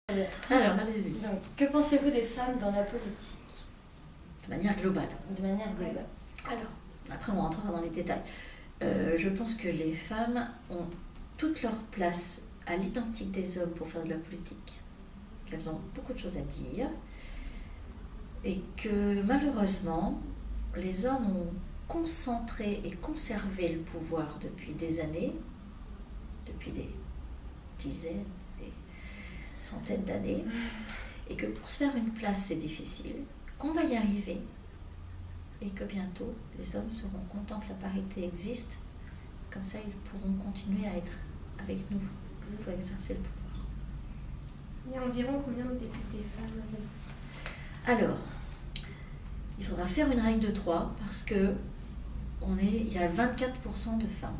Alors, allez-y. Donc, que pensez-vous des femmes dans la politique? De manière globale. De manière globale. Alors, après on rentrera dans les détails. Je pense que les femmes ont toute leur place à l'identique des hommes pour faire de la politique, qu'elles ont beaucoup de choses à dire, et que malheureusement, les hommes ont concentré et conservé le pouvoir depuis des années, depuis des dizaines, des centaines d'années, et que pour se faire une place c'est difficile, qu'on va y arriver, et que bientôt les hommes seront contents que la parité existe, comme ça ils pourront continuer à être avec nous pour exercer le pouvoir. Il y a environ combien de députés femmes? Alors, il faudra faire une règle de 3 parce que il y a 24% de femmes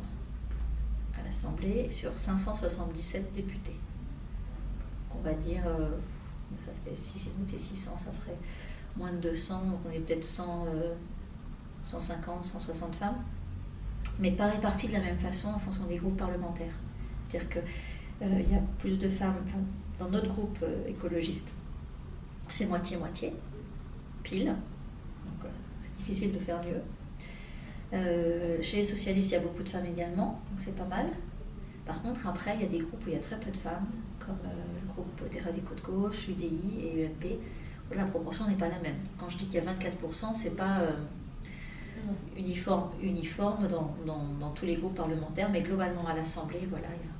à l'Assemblée sur 577 députés. On va dire, ça fait 600, ça ferait moins de 200, donc on est peut-être 150, 160 femmes, mais pas réparties de la même façon en fonction des groupes parlementaires. C'est-à-dire qu'il y a plus de femmes, dans notre groupe écologiste, c'est moitié-moitié, pile, donc c'est difficile de faire mieux. Chez les socialistes, il y a beaucoup de femmes également, donc c'est pas mal. Par contre, après, il y a des groupes où il y a très peu de femmes, comme le groupe des radicaux de gauche, UDI et UMP, où la proportion n'est pas la même. Quand je dis qu'il y a 24%, c'est pas uniforme dans tous les groupes parlementaires, mais globalement à l'Assemblée, voilà, il y a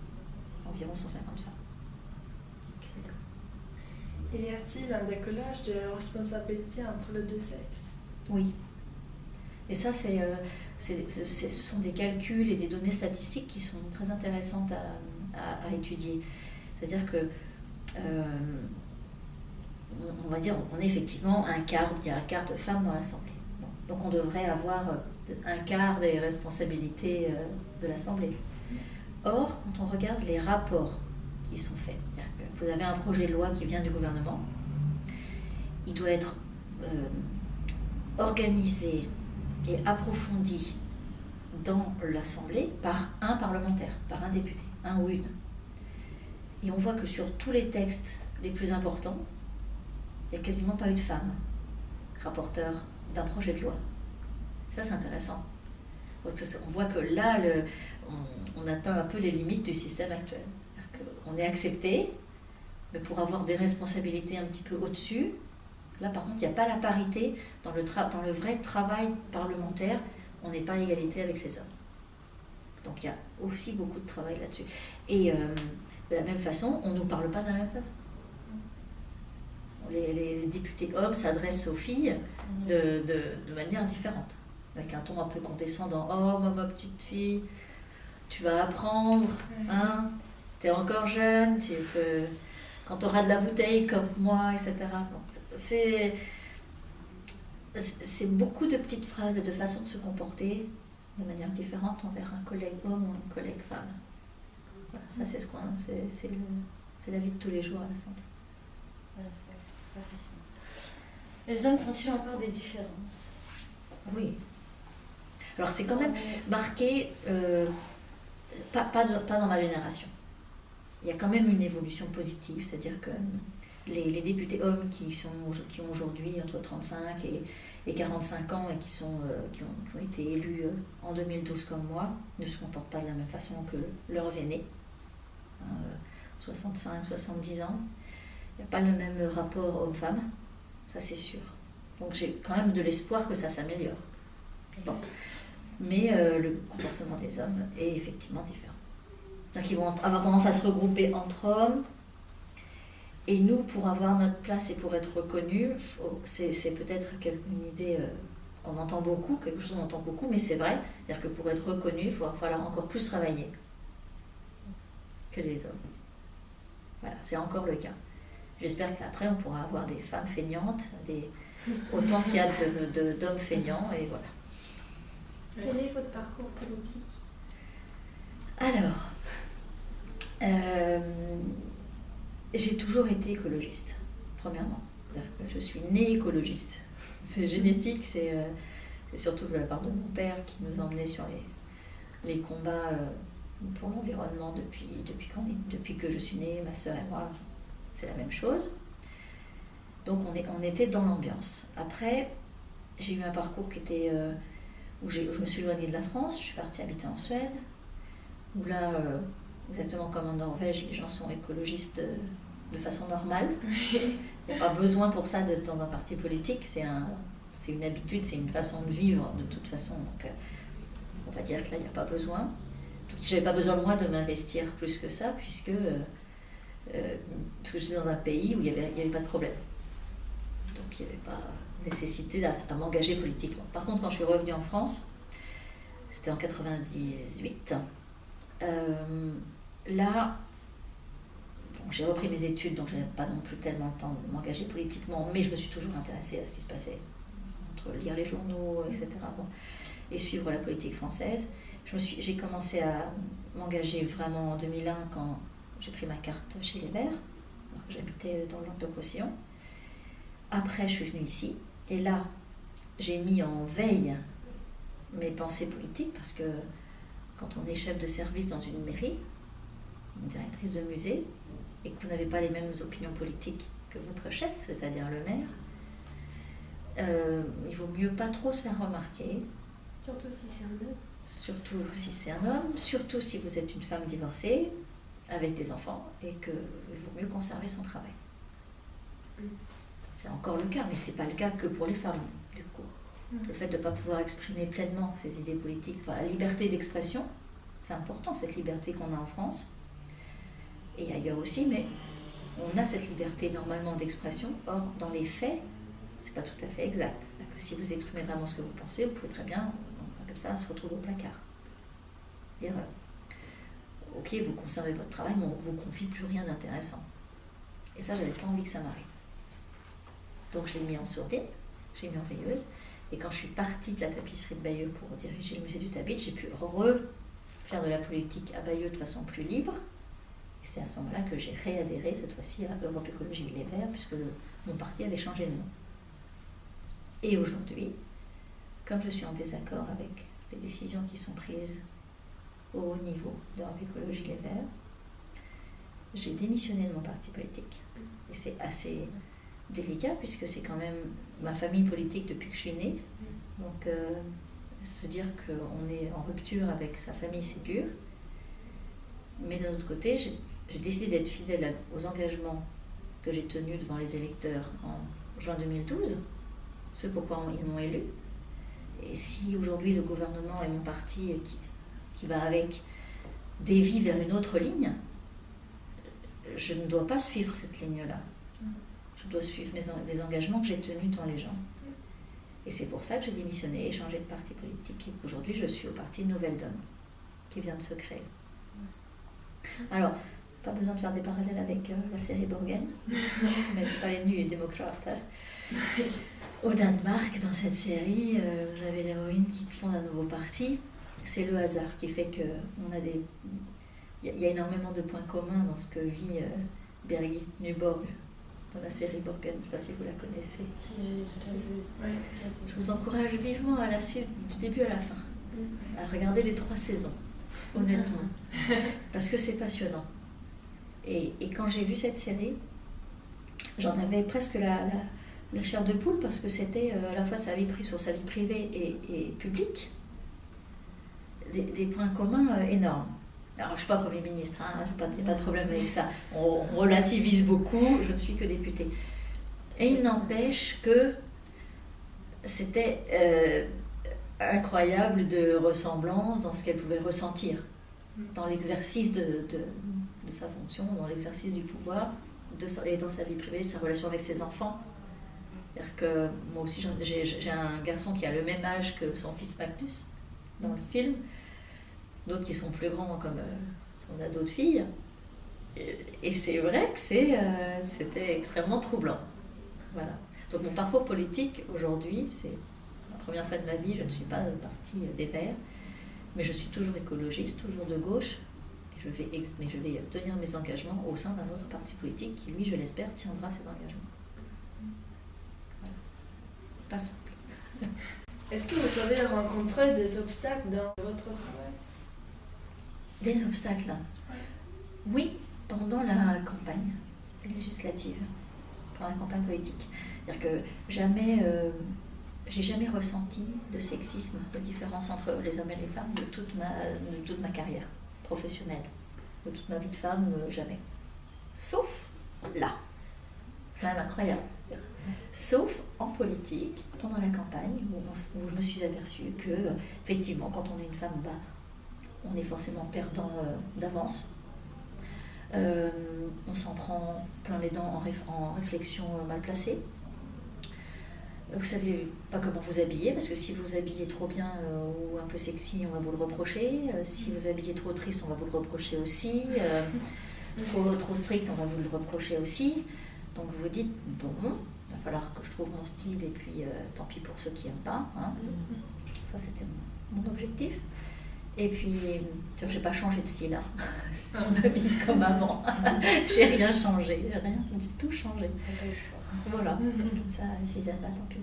environ 150 femmes. Et y a-t-il un décollage de responsabilité entre les deux sexes? Oui. Et ça, ce sont des calculs et des données statistiques qui sont très intéressantes à étudier. C'est-à-dire que, on va dire, on est effectivement il y a un quart de femmes dans l'Assemblée. Bon. Donc on devrait avoir un quart des responsabilités de l'Assemblée. Or, quand on regarde les rapports qui sont faits, vous avez un projet de loi qui vient du gouvernement, il doit être organisé et approfondi dans l'Assemblée par un parlementaire, par un député, un ou une. Et on voit que sur tous les textes les plus importants, il n'y a quasiment pas eu de femme rapporteur d'un projet de loi. Ça, c'est intéressant. On voit que là, on atteint un peu les limites du système actuel. On est accepté, mais pour avoir des responsabilités un petit peu au-dessus, là, par contre, il n'y a pas la parité dans le vrai travail parlementaire. On n'est pas à égalité avec les hommes. Donc, il y a aussi beaucoup de travail là-dessus. Et de la même façon, on ne nous parle pas de la même façon. Les députés hommes s'adressent aux filles de manière différente, avec un ton un peu condescendant. « Oh, ma petite fille, tu vas apprendre, hein, t'es encore jeune, quand tu auras de la bouteille comme moi, etc. » C'est beaucoup de petites phrases et de façons de se comporter de manière différente envers un collègue homme ou une collègue femme. Voilà, ça, c'est la vie de tous les jours à l'Assemblée. Les hommes font-ils encore des différences? Oui. Alors c'est quand même marqué, pas dans ma génération. Il y a quand même une évolution positive, c'est-à-dire que les députés hommes qui ont aujourd'hui entre 35 et 45 ans et qui ont été élus en 2012 comme moi, ne se comportent pas de la même façon que leurs aînés, 65, 70 ans. Il n'y a pas le même rapport homme-femme, ça c'est sûr. Donc j'ai quand même de l'espoir que ça s'améliore. Bon. Mais le comportement des hommes est effectivement différent. Donc ils vont avoir tendance à se regrouper entre hommes. Et nous, pour avoir notre place et pour être reconnus, c'est peut-être une idée qu'on entend beaucoup, quelque chose qu'on entend beaucoup, mais c'est vrai. C'est-à-dire que pour être reconnu, il va falloir encore plus travailler que les hommes. Voilà, c'est encore le cas. J'espère qu'après, on pourra avoir des femmes feignantes, autant qu'il y a d'hommes feignants, et voilà. Quel est votre parcours politique? Alors, j'ai toujours été écologiste, premièrement. C'est-à-dire que je suis née écologiste. C'est génétique, c'est surtout de la part de mon père qui nous emmenait sur les combats pour l'environnement depuis que je suis née, ma sœur et moi. c'est la même chose. Donc on était dans l'ambiance. Après, j'ai eu un parcours qui était, où je me suis éloignée de la France, je suis partie habiter en Suède, où là, exactement comme en Norvège, les gens sont écologistes de façon normale. Il n'y a pas besoin pour ça d'être dans un parti politique, c'est une habitude, c'est une façon de vivre de toute façon. Donc on va dire que là, il n'y a pas besoin. Donc je n'avais pas besoin, moi, de m'investir plus que ça, parce que j'étais dans un pays où il n'y avait pas de problème. Donc il n'y avait pas nécessité à m'engager politiquement. Par contre, quand je suis revenue en France, c'était en 98, là, bon, j'ai repris mes études, donc je n'avais pas non plus tellement le temps de m'engager politiquement, mais je me suis toujours intéressée à ce qui se passait, entre lire les journaux, etc., bon, et suivre la politique française. J'ai commencé à m'engager vraiment en 2001 quand j'ai pris ma carte chez les Verts. J'habitais dans le Languedoc-Roussillon. Après, je suis venue ici, et là, j'ai mis en veille mes pensées politiques, parce que quand on est chef de service dans une mairie, une directrice de musée, et que vous n'avez pas les mêmes opinions politiques que votre chef, c'est-à-dire le maire, il vaut mieux pas trop se faire remarquer. Surtout si c'est un homme. Surtout si c'est un homme, surtout si vous êtes une femme divorcée, avec des enfants, et qu'il vaut mieux conserver son travail. C'est encore le cas, mais c'est pas le cas que pour les femmes, du coup. Le fait de ne pas pouvoir exprimer pleinement ses idées politiques, enfin, la liberté d'expression, c'est important, cette liberté qu'on a en France, et ailleurs aussi, mais on a cette liberté normalement d'expression, or dans les faits, c'est pas tout à fait exact. Que si vous exprimez vraiment ce que vous pensez, vous pouvez très bien, on appelle ça, se retrouver au placard. Dire, ok, vous conservez votre travail, mais on ne vous confie plus rien d'intéressant. Et ça, j'avais pas envie que ça m'arrive. Donc je l'ai mis en sourdine, j'ai mis en veilleuse, et quand je suis partie de la tapisserie de Bayeux pour diriger le musée du Tabit, j'ai pu refaire de la politique à Bayeux de façon plus libre. Et c'est à ce moment-là que j'ai réadhéré cette fois-ci à Europe Écologie Les Verts, puisque mon parti avait changé de nom. Et aujourd'hui, comme je suis en désaccord avec les décisions qui sont prises au haut niveau d'Europe Écologie Les Verts, j'ai démissionné de mon parti politique. Et c'est assez délicat, puisque c'est quand même ma famille politique depuis que je suis née. Donc, se dire qu'on est en rupture avec sa famille, c'est dur. Mais d'un autre côté, j'ai décidé d'être fidèle aux engagements que j'ai tenus devant les électeurs en juin 2012, ce pourquoi ils m'ont élu. Et si aujourd'hui le gouvernement et mon parti qui va avec dévie vers une autre ligne, je ne dois pas suivre cette ligne-là. Je dois suivre les engagements que j'ai tenus devant les gens. Et c'est pour ça que j'ai démissionné et changé de parti politique. Et qu'aujourd'hui, je suis au parti Nouvelle Donne, qui vient de se créer. Alors, pas besoin de faire des parallèles avec la série Borgen, mais c'est pas les nus et démocrates. Hein. Au Danemark, dans cette série, vous avez l'héroïne qui fonde un nouveau parti. C'est le hasard qui fait qu'on a des... Il y a énormément de points communs dans ce que vit Birgit Nyborg dans la série Borgen. Je ne sais pas si vous la connaissez. Je vous encourage vivement à la suivre du début à la fin, à regarder les 3 saisons, honnêtement, parce que c'est passionnant. Et quand j'ai vu cette série, j'en avais presque la chair de poule, parce que c'était à la fois sur sa vie privée et publique, des points communs énormes. Alors, je ne suis pas Premier ministre, hein, il n'y a pas de problème avec ça. On relativise beaucoup, je ne suis que députée. Et il n'empêche que c'était incroyable de ressemblance dans ce qu'elle pouvait ressentir, dans l'exercice de sa fonction, dans l'exercice du pouvoir, et dans sa vie privée, sa relation avec ses enfants. C'est-à-dire que moi aussi, j'ai un garçon qui a le même âge que son fils Magnus dans le film. D'autres qui sont plus grands, comme on a d'autres filles. Et c'est vrai que c'était extrêmement troublant. Voilà. Donc mon parcours politique aujourd'hui, c'est la première fois de ma vie, je ne suis pas partie des Verts, mais je suis toujours écologiste, toujours de gauche, et mais je vais tenir mes engagements au sein d'un autre parti politique qui, lui, je l'espère, tiendra ses engagements. Voilà. Pas simple. Est-ce que vous avez rencontré des obstacles dans votre travail? Des obstacles, là. Oui, pendant la campagne. législative, pour la campagne politique. C'est-à-dire que jamais, j'ai jamais ressenti de sexisme, de différence entre les hommes et les femmes de toute ma carrière professionnelle, de toute ma vie de femme, jamais. Sauf là, quand même incroyable. Sauf en politique, pendant la campagne, où je me suis aperçue que, effectivement, quand on est une femme, on est forcément perdant d'avance. On s'en prend plein les dents en réflexion mal placée. Vous savez pas comment vous habiller, parce que si vous habillez trop bien ou un peu sexy, on va vous le reprocher. Si vous habillez trop triste, on va vous le reprocher aussi. Trop strict, on va vous le reprocher aussi. Donc vous vous dites, bon, il va falloir que je trouve mon style, et puis tant pis pour ceux qui n'aiment pas. Hein. Ça, c'était mon objectif. Et puis, j'ai pas changé de style. Hein. Je m'habille comme avant. J'ai rien changé, rien du tout changé. Voilà, ça, s'ils n'aiment pas, tant pis.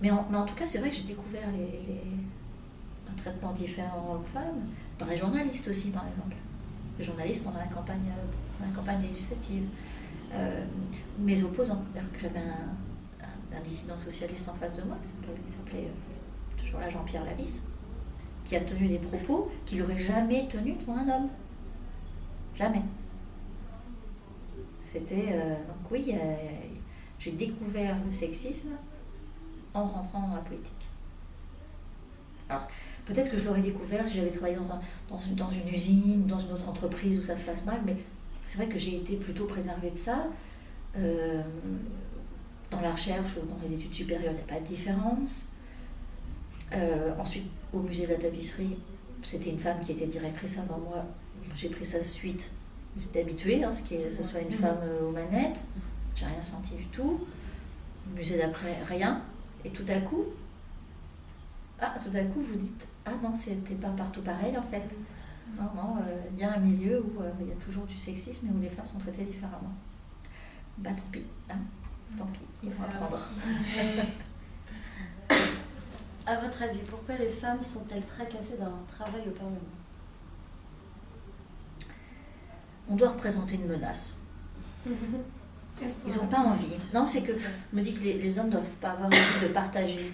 Mais en tout cas, c'est vrai que j'ai découvert un traitement différent hommes-femmes par les journalistes aussi, par exemple. Les journalistes pendant la campagne législative. Mes opposants, c'est-à-dire que j'avais un dissident socialiste en face de moi, qui s'appelait toujours là Jean-Pierre Lavis, qui a tenu des propos qu'il n'aurait jamais tenus devant un homme. Jamais. C'était... donc oui, j'ai découvert le sexisme en rentrant dans la politique. Alors, peut-être que je l'aurais découvert si j'avais travaillé dans une usine, dans une autre entreprise où ça se passe mal, mais c'est vrai que j'ai été plutôt préservée de ça. Dans la recherche ou dans les études supérieures, il n'y a pas de différence. Ensuite, au musée de la tapisserie, c'était une femme qui était directrice avant moi. J'ai pris sa suite. J'étais habituée, que ce soit une femme aux manettes. J'ai rien senti du tout. Le musée d'après, rien. Et tout à coup, vous dites, ah non, c'était pas partout pareil en fait. Non, il y a un milieu où il y a toujours du sexisme et où les femmes sont traitées différemment. Tant pis, hein. Tant pis, il faut apprendre. À votre avis, pourquoi les femmes sont-elles tracassées dans leur travail au Parlement ? On doit représenter une menace. Ils n'ont pas envie. Non, c'est que je me dis que les hommes ne doivent pas avoir envie de partager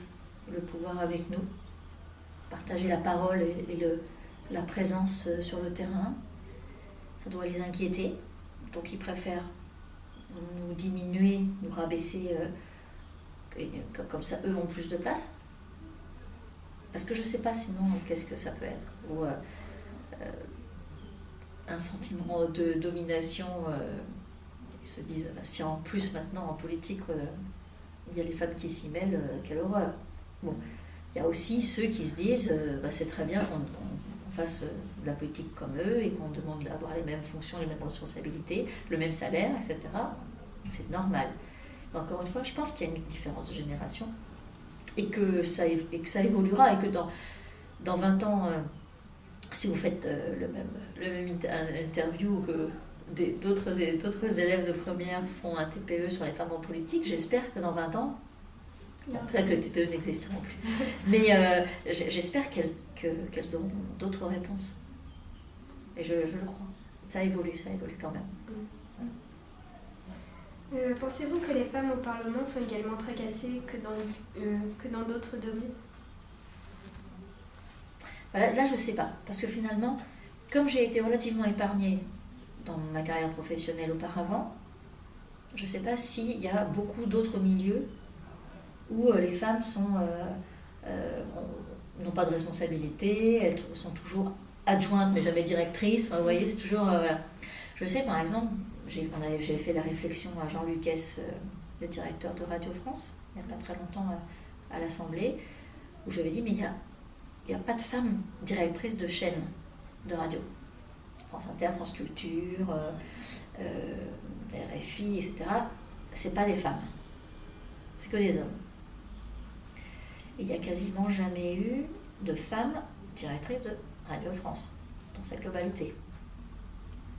le pouvoir avec nous, partager la parole et la présence sur le terrain. Ça doit les inquiéter. Donc ils préfèrent nous diminuer, nous rabaisser, comme ça eux ont plus de place. Parce que je ne sais pas sinon qu'est-ce que ça peut être. Ou un sentiment de domination. Ils se disent, si en plus maintenant en politique, il y a les femmes qui s'y mêlent, quelle horreur. Bon, il y a aussi ceux qui se disent, c'est très bien qu'on fasse de la politique comme eux et qu'on demande d'avoir les mêmes fonctions, les mêmes responsabilités, le même salaire, etc. C'est normal. Mais encore une fois, je pense qu'il y a une différence de génération et que ça évoluera et que dans 20 ans, si vous faites le même interview que d'autres élèves de première font un TPE sur les femmes en politique, j'espère que dans 20 ans, peut-être que le TPE n'existeront plus, mais j'espère qu'elles auront d'autres réponses. Et je le crois. Ça évolue quand même. Pensez-vous que les femmes au Parlement sont également tracassées que dans d'autres domaines ? Voilà, là, je ne sais pas. Parce que finalement, comme j'ai été relativement épargnée dans ma carrière professionnelle auparavant, je ne sais pas s'il y a beaucoup d'autres milieux où les femmes n'ont pas de responsabilité, elles sont toujours adjointes mais jamais directrices. Enfin, vous voyez, c'est toujours... Voilà. Je sais, par exemple, j'avais fait la réflexion à Jean Lucas, le directeur de Radio France, il n'y a pas très longtemps à l'Assemblée, où j'avais dit, mais il n'y a pas de femmes directrices de chaînes de radio. France Inter, France Culture, RFI, etc. C'est pas des femmes, c'est que des hommes. Et il n'y a quasiment jamais eu de femmes directrices de Radio France, dans sa globalité.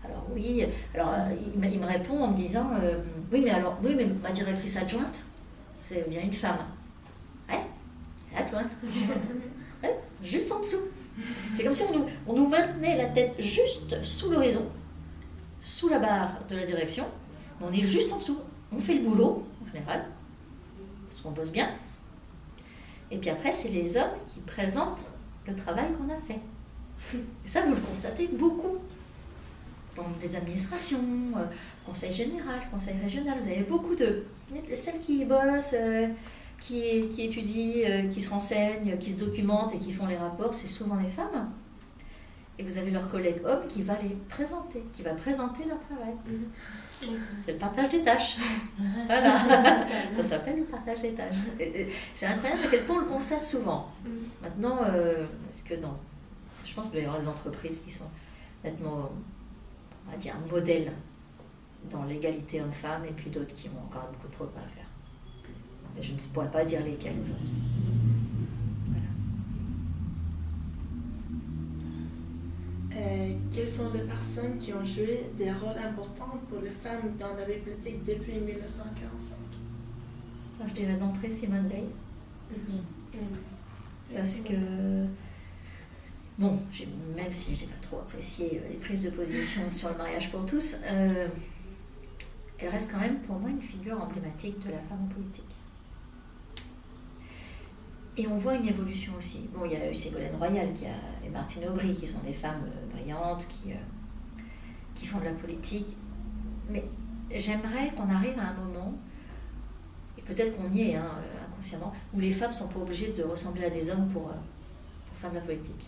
Alors oui, il me répond en me disant oui mais ma directrice adjointe, c'est bien une femme. Ouais, adjointe. Ouais, juste en dessous. C'est comme si on nous maintenait la tête juste sous l'horizon, sous la barre de la direction, mais on est juste en dessous. On fait le boulot, en général, parce qu'on bosse bien. Et puis après, c'est les hommes qui présentent le travail qu'on a fait. Et ça, vous le constatez beaucoup. Dans des administrations, conseil général, conseil régional, vous avez beaucoup de... Celles qui bossent, qui étudient, qui se renseignent, qui se documentent et qui font les rapports, c'est souvent les femmes. Et vous avez leur collègue homme qui va les présenter, qui va présenter leur travail. C'est le partage des tâches. Voilà, ça s'appelle le partage des tâches. Et c'est incroyable à quel point on le constate souvent. Maintenant, parce que je pense qu'il doit y avoir des entreprises qui sont nettement, on va dire, modèles dans l'égalité homme-femme, et puis d'autres qui ont encore beaucoup de progrès à faire. Mais je ne pourrais pas dire lesquelles aujourd'hui. Quelles sont les personnes qui ont joué des rôles importants pour les femmes dans la vie politique depuis 1945? Alors, je dirais d'entrée Simone Veil. Parce que, bon, même si je n'ai pas trop apprécié les prises de position sur le mariage pour tous, elle reste quand même pour moi une figure emblématique de la femme en politique. Et on voit une évolution aussi. Bon, il y a eu Ségolène Royal et Martine Aubry, qui sont des femmes brillantes, qui font de la politique. Mais j'aimerais qu'on arrive à un moment, et peut-être qu'on y est inconsciemment, où les femmes ne sont pas obligées de ressembler à des hommes pour faire de la politique.